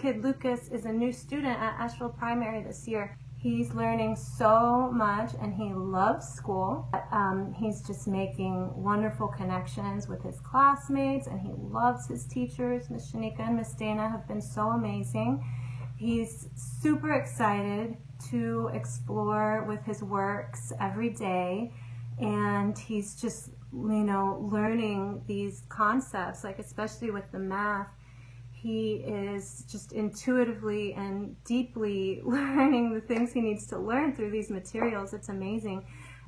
kid, Lucas, is a new student at Asheville Primary this year. He's learning so much and he loves school. He's just making wonderful connections with his classmates and he loves his teachers. Miss Shanika and Miss Dana have been so amazing. He's super excited to explore with his works every day, and he's just, learning these concepts, like especially with the math. He is just intuitively and deeply learning the things he needs to learn through these materials. It's amazing.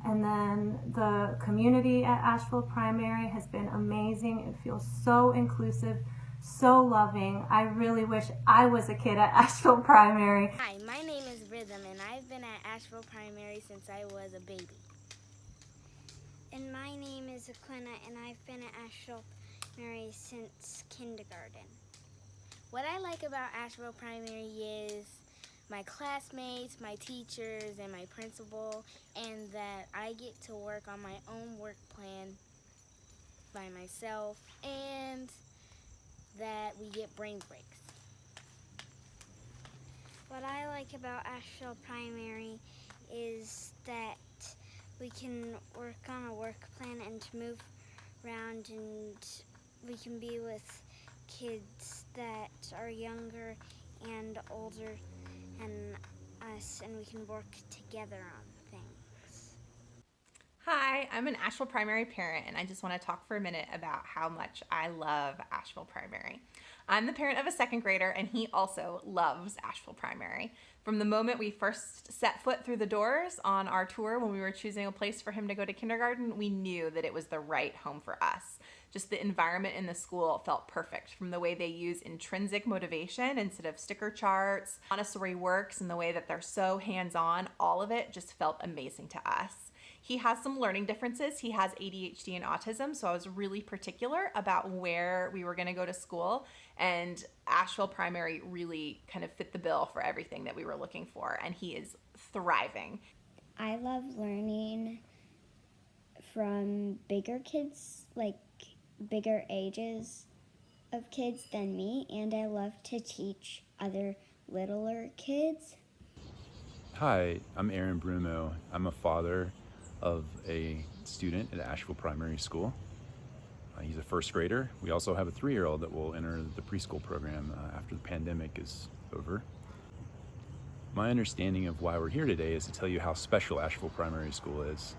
And then the community at Asheville Primary has been amazing. It feels so inclusive, so loving. I really wish I was a kid at Asheville Primary. Hi, my name is Rhythm, and I've been at Asheville Primary since I was a baby. And my name is Aquina, and I've been at Asheville Primary since kindergarten. What I like about Asheville Primary is my classmates, my teachers, and my principal, and that I get to work on my own work plan by myself, and that we get brain breaks. What I like about Asheville Primary is that we can work on a work plan and to move around, and we can be with kids that are younger and older than us, and we can work together on things. Hi, I'm an Asheville Primary parent, and I just want to talk for a minute about how much I love Asheville Primary. I'm the parent of a second grader, and he also loves Asheville Primary. From the moment we first set foot through the doors on our tour, when we were choosing a place for him to go to kindergarten, we knew that it was the right home for us. Just the environment in the school felt perfect, from the way they use intrinsic motivation instead of sticker charts, Montessori works, and the way that they're so hands-on. All of it just felt amazing to us. He has some learning differences. He has ADHD and autism, so I was really particular about where we were going to go to school, and Asheville Primary really kind of fit the bill for everything that we were looking for, and he is thriving. I love learning from bigger kids, like bigger ages of kids than me, and I love to teach other littler kids. Hi, I'm Aaron Brumo. I'm a father of a student at Asheville Primary School. He's a first grader. We also have a 3-year-old that will enter the preschool program after the pandemic is over. My understanding of why we're here today is to tell you how special Asheville Primary School is.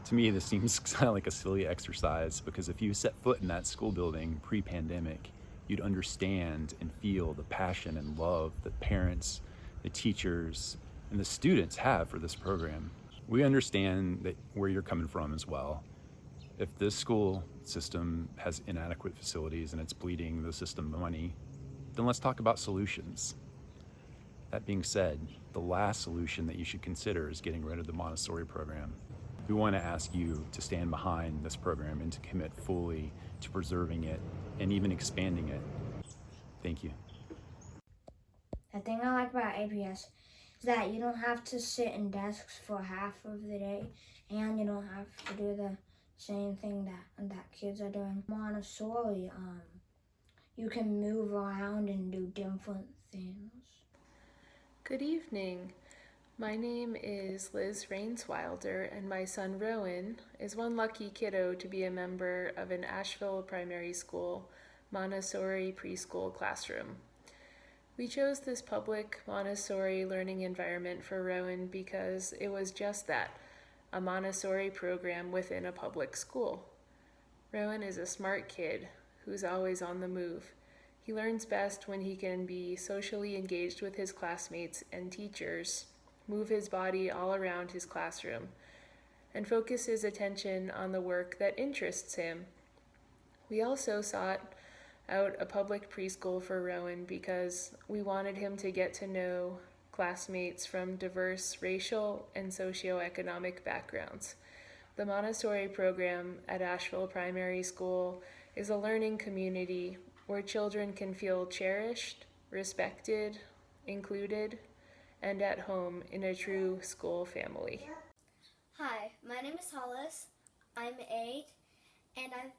To me, this seems kind of like a silly exercise, because if you set foot in that school building pre-pandemic, you'd understand and feel the passion and love that parents, the teachers, and the students have for this program. We understand that where you're coming from as well. If this school system has inadequate facilities and it's bleeding the system money, then let's talk about solutions. That being said, the last solution that you should consider is getting rid of the Montessori program. We want to ask you to stand behind this program and to commit fully to preserving it and even expanding it. Thank you. The thing I like about APS is that you don't have to sit in desks for half of the day, and you don't have to do the same thing that kids are doing. Montessori, you can move around and do different things. Good evening. My name is Liz Rainswilder, and my son Rowan is one lucky kiddo to be a member of an Asheville Primary School Montessori preschool classroom. We chose this public Montessori learning environment for Rowan because it was just that, a Montessori program within a public school. Rowan is a smart kid who's always on the move. He learns best when he can be socially engaged with his classmates and teachers, move his body all around his classroom, and focus his attention on the work that interests him. We also sought out a public preschool for Rowan because we wanted him to get to know classmates from diverse racial and socioeconomic backgrounds. The Montessori program at Asheville Primary School is a learning community where children can feel cherished, respected, included, and at home in a true school family. Hi, my name is Hollis. I'm 8, and I've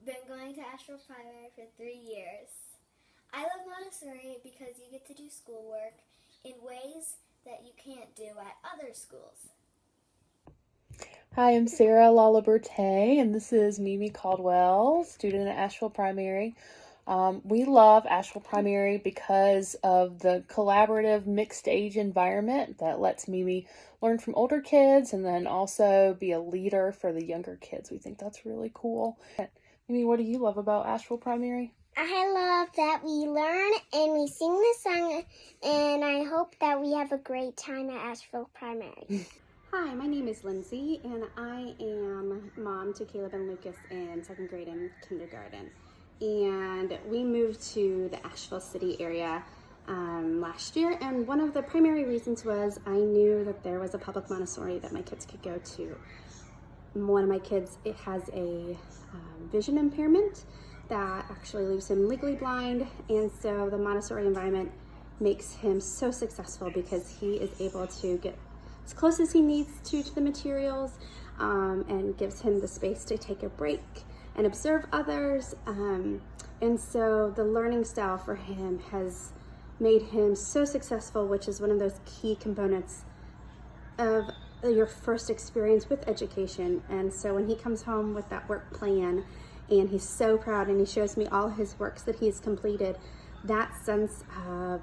been going to Asheville Primary for 3 years. I love Montessori because you get to do schoolwork in ways that you can't do at other schools. Hi, I'm Sarah Laliberte, and this is Mimi Caldwell, student at Asheville Primary. We love Asheville Primary because of the collaborative mixed age environment that lets Mimi learn from older kids and then also be a leader for the younger kids. We think that's really cool. Mimi, what do you love about Asheville Primary? I love that we learn and we sing the song, and I hope that we have a great time at Asheville Primary. Hi, my name is Lindsay, and I am mom to Caleb and Lucas in 2nd grade and kindergarten. And we moved to the Asheville City area last year, and one of the primary reasons was I knew that there was a public Montessori that my kids could go to. One of my kids, it has a vision impairment that actually leaves him legally blind, and so the Montessori environment makes him so successful because he is able to get as close as he needs to the materials, and gives him the space to take a break and observe others. And so the learning style for him has made him so successful, which is one of those key components of your first experience with education. And so when he comes home with that work plan and he's so proud and he shows me all his works that he's completed, that sense of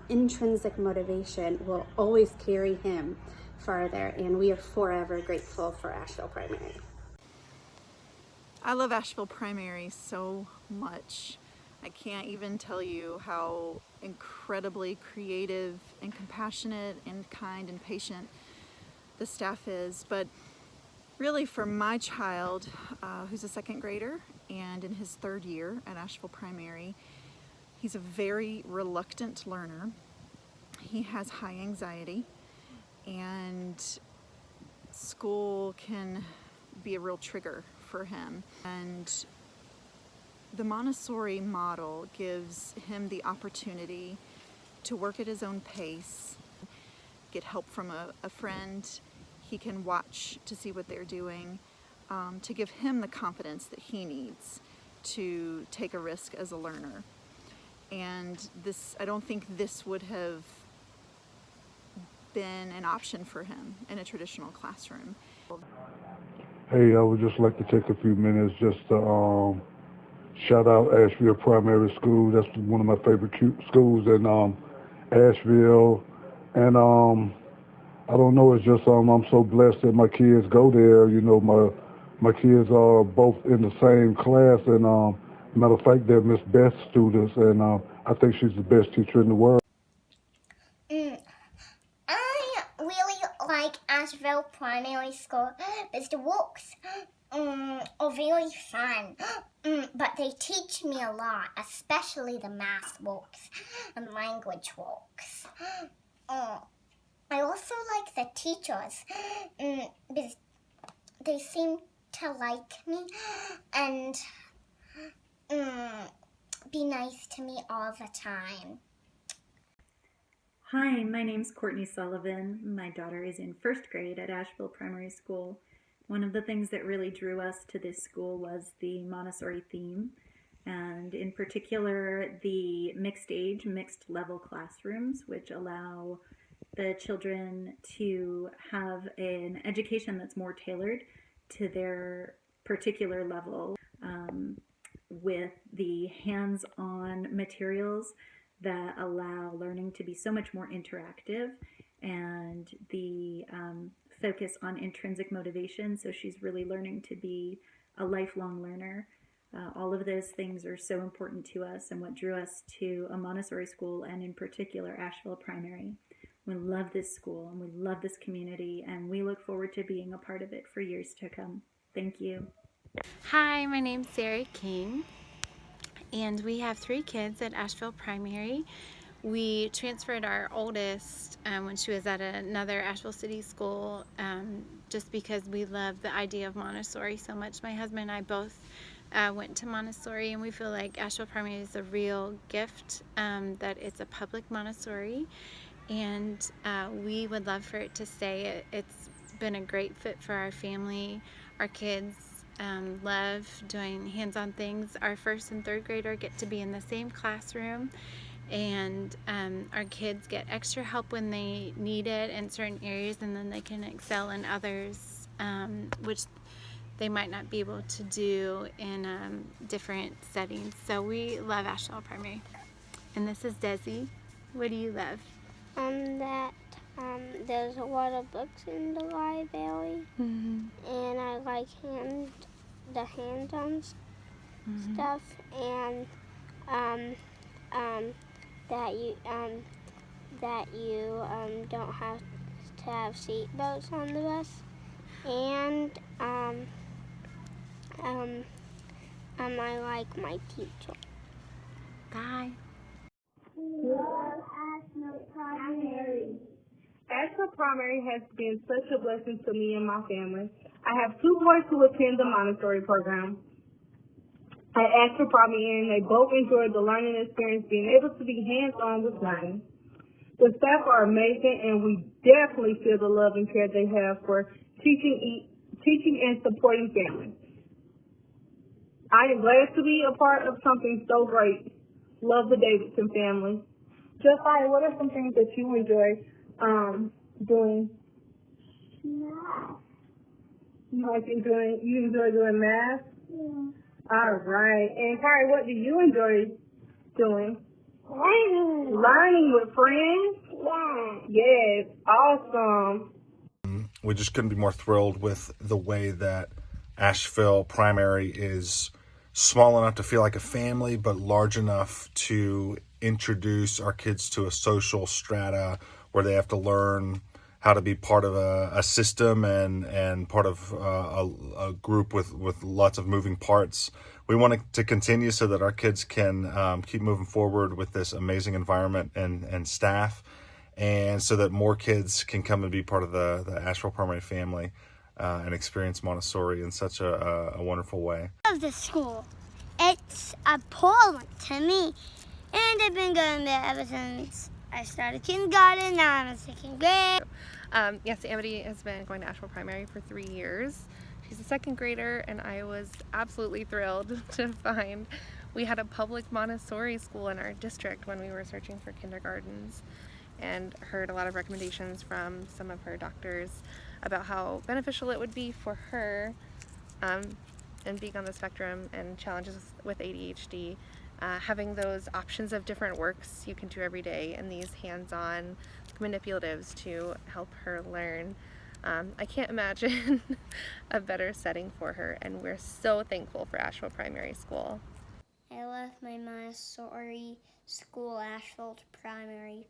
intrinsic motivation will always carry him farther, and we are forever grateful for Asheville Primary. I love Asheville Primary so much. I can't even tell you how incredibly creative and compassionate and kind and patient the staff is. But really, for my child, who's a 2nd grader and in his 3rd year at Asheville Primary, he's a very reluctant learner. He has high anxiety, and school can be a real trigger for him. And the Montessori model gives him the opportunity to work at his own pace, get help from a friend. He can watch to see what they're doing, to give him the confidence that he needs to take a risk as a learner. And this, I don't think this would have been an option for him in a traditional classroom. Hey, I would just like to take a few minutes just to shout out Asheville Primary School. That's one of my favorite schools in Asheville. And I don't know, it's just I'm so blessed that my kids go there. You know, my kids are both in the same class, and matter of fact, they're Miss Beth's students, and I think she's the best teacher in the world. I really like Asheville Primary School because the walks are very fun, but they teach me a lot, especially the math walks and language walks. I also like the teachers because they seem to like me and be nice to me all the time. Hi, my name's Courtney Sullivan. My daughter is in 1st grade at Asheville Primary School. One of the things that really drew us to this school was the Montessori theme, and in particular the mixed age, mixed level classrooms, which allow the children to have an education that's more tailored to their particular level, with the hands-on materials that allow learning to be so much more interactive, and the focus on intrinsic motivation, so she's really learning to be a lifelong learner. All of those things are so important to us, and what drew us to a Montessori school, and in particular Asheville Primary. We love this school and we love this community, and we look forward to being a part of it for years to come. Thank you. Hi, my name's Sarah King, and we have 3 kids at Asheville Primary. We transferred our oldest when she was at another Asheville City school, just because we love the idea of Montessori so much. My husband and I both went to Montessori, and we feel like Asheville Primary is a real gift, that it's a public Montessori, and we would love for it to stay. It's been a great fit for our family. Our kids love doing hands-on things. Our first and third grader get to be in the same classroom, and our kids get extra help when they need it in certain areas, and then they can excel in others, which they might not be able to do in different settings. So we love Asheville Primary. And this is Desi. What do you love? That there's a lot of books in the library, and I like the hands-on stuff, and that you don't have to have seat belts on the bus, and I like my teacher. Bye. Asheville Primary has been such a blessing to me and my family. I have 2 boys who attend the Montessori program at Asheville Primary, and they both enjoyed the learning experience, being able to be hands-on with learning. The staff are amazing, and we definitely feel the love and care they have for teaching and supporting families. I am glad to be a part of something so great. Love the Davidson family. Josiah, what are some things that you enjoy doing? You enjoy doing math? Yeah. All right. And Kari, what do you enjoy doing? Learning with friends? Yeah. Yes. Awesome. We just couldn't be more thrilled with the way that Asheville Primary is small enough to feel like a family, but large enough to introduce our kids to a social strata where they have to learn how to be part of a system and part of a group with lots of moving parts. We want it to continue so that our kids can keep moving forward with this amazing environment and staff, and so that more kids can come and be part of the Asheville Primary family and experience Montessori in such a wonderful way. I love this school. It's appalling to me, and I've been going there ever since I started kindergarten. Now I'm in 2nd grade. Yes, Amity has been going to Asheville Primary for 3 years. She's a 2nd grader, and I was absolutely thrilled to find we had a public Montessori school in our district when we were searching for kindergartens, and heard a lot of recommendations from some of her doctors about how beneficial it would be for her and being on the spectrum and challenges with ADHD. Having those options of different works you can do every day and these hands-on manipulatives to help her learn. I can't imagine a better setting for her, and we're so thankful for Asheville Primary School. I love my Montessori school, Asheville Primary.